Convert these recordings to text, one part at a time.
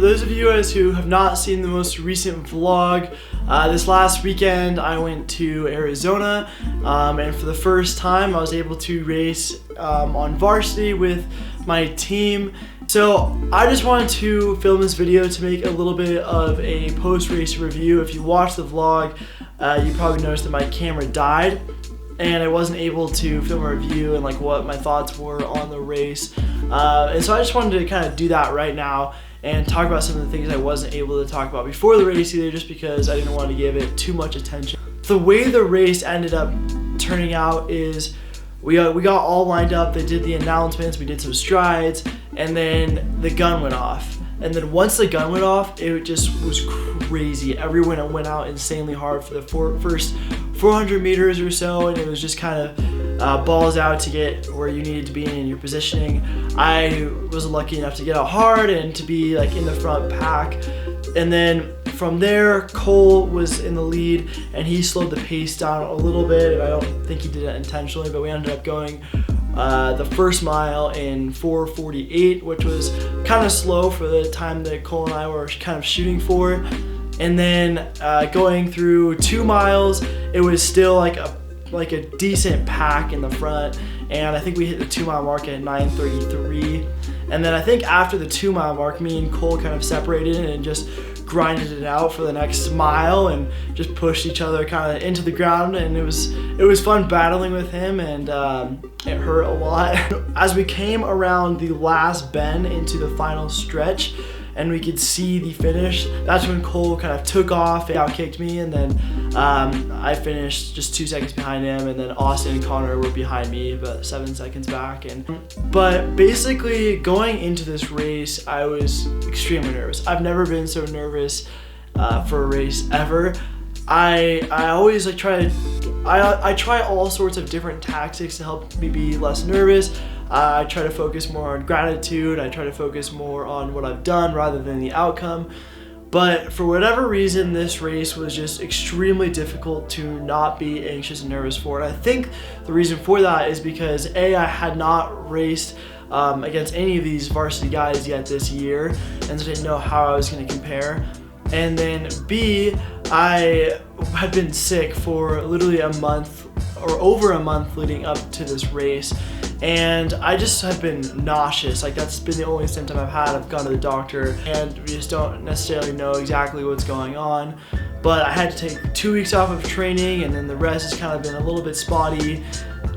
those of you guys who have not seen the most recent vlog, this last weekend I went to Arizona, and for the first time I was able to race on varsity with my team. So I just wanted to film this video to make a little bit of a post-race review. If you watched the vlog, you probably noticed that my camera died and I wasn't able to film a review and like what my thoughts were on the race. And so I just wanted to kind of do that right now and talk about some of the things I wasn't able to talk about before the race either, just because I didn't want to give it too much attention. The way the race ended up turning out is we got all lined up, they did the announcements, we did some strides, and then the gun went off. And then once the gun went off, it just was crazy. Everyone went out insanely hard for the first 400 meters or so, and it was just kind of balls out to get where you needed to be in your positioning. I was lucky enough to get out hard and to be like in the front pack. And then from there, Cole was in the lead and he slowed the pace down a little bit. I don't think he did it intentionally, but we ended up going the first mile in 4:48, which was kind of slow for the time that Cole and I were kind of shooting for. And then going through 2 miles, it was still like a decent pack in the front, and I think we hit the 2 mile mark at 9:33. And then I think after the 2 mile mark, me and Cole kind of separated and just grinded it out for the next mile and just pushed each other kind of into the ground, and it was fun battling with him, and it hurt a lot. As we came around the last bend into the final stretch and we could see the finish, that's when Cole kind of took off and outkicked me, and then I finished just 2 seconds behind him, and then Austin and Connor were behind me about 7 seconds back. But basically going into this race, I was extremely nervous. I've never been so nervous for a race ever. I always like I try all sorts of different tactics to help me be less nervous. I try to focus more on gratitude. I try to focus more on what I've done rather than the outcome. But for whatever reason, this race was just extremely difficult to not be anxious and nervous for. And I think the reason for that is because A, I had not raced against any of these varsity guys yet this year, and so I didn't know how I was going to compare. And then B, I had been sick for literally a month or over a month leading up to this race, and I just have been nauseous. Like, that's been the only symptom I've had. I've gone to the doctor and we just don't necessarily know exactly what's going on, but I had to take 2 weeks off of training, and then the rest has kind of been a little bit spotty,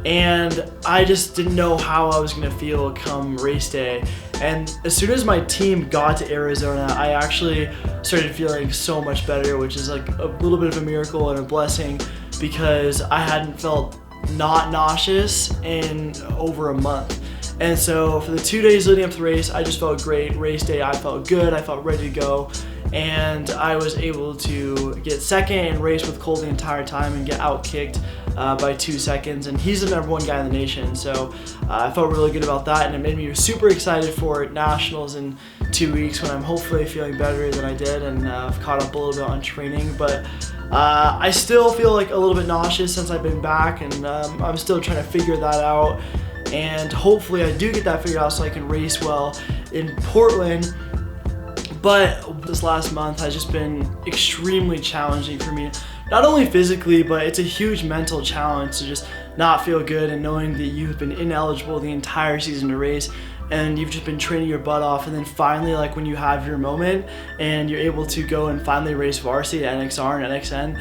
and I just didn't know how I was going to feel come race day. And as soon as my team got to Arizona, I actually started feeling so much better, which is like a little bit of a miracle and a blessing, because I hadn't felt not nauseous in over a month. And so for the 2 days leading up to the race, I just felt great. Race day, I felt good, I felt ready to go, and I was able to get second and race with Cole the entire time and get outkicked by 2 seconds, and he's the #1 guy in the nation. So I felt really good about that, and it made me super excited for nationals in 2 weeks when I'm hopefully feeling better than I did, and I've caught up a little bit on training. But I still feel like a little bit nauseous since I've been back, and I'm still trying to figure that out, and hopefully I do get that figured out so I can race well in Portland. But this last month has just been extremely challenging for me, not only physically, but it's a huge mental challenge to just not feel good and knowing that you've been ineligible the entire season to race, and you've just been training your butt off, and then finally, like, when you have your moment and you're able to go and finally race varsity at NXR and NXN,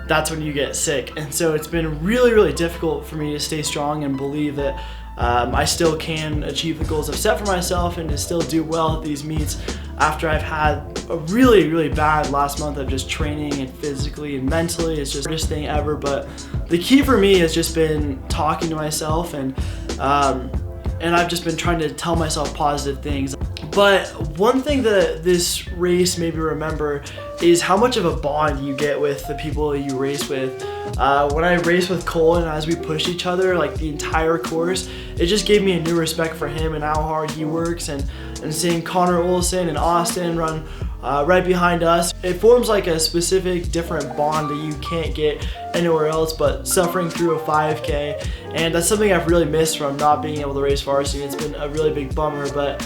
that's when you get sick. And so it's been really, really difficult for me to stay strong and believe that I still can achieve the goals I've set for myself and to still do well at these meets after I've had a really, really bad last month of just training, and physically and mentally. It's just the hardest thing ever. But the key for me has just been talking to myself, and I've just been trying to tell myself positive things. But one thing that this race made me remember is how much of a bond you get with the people you race with. When I raced with Cole and as we pushed each other like the entire course, it just gave me a new respect for him and how hard he works, and seeing Connor Olson and Austin run right behind us, it forms like a specific different bond that you can't get anywhere else but suffering through a 5K, and that's something I've really missed from not being able to race varsity. It's been a really big bummer, but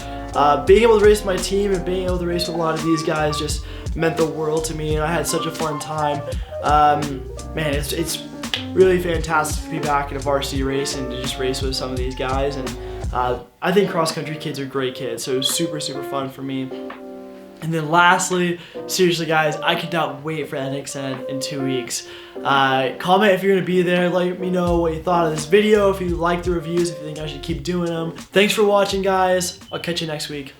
being able to race with my team and being able to race with a lot of these guys just meant the world to me, and I had such a fun time. Man, it's really fantastic to be back in a varsity race and to just race with some of these guys. And I think cross-country kids are great kids, so it was super fun for me. And then lastly, seriously guys, I cannot wait for NXR in 2 weeks. Comment if you're going to be there, let me know what you thought of this video, if you like the reviews, if you think I should keep doing them. Thanks for watching guys, I'll catch you next week.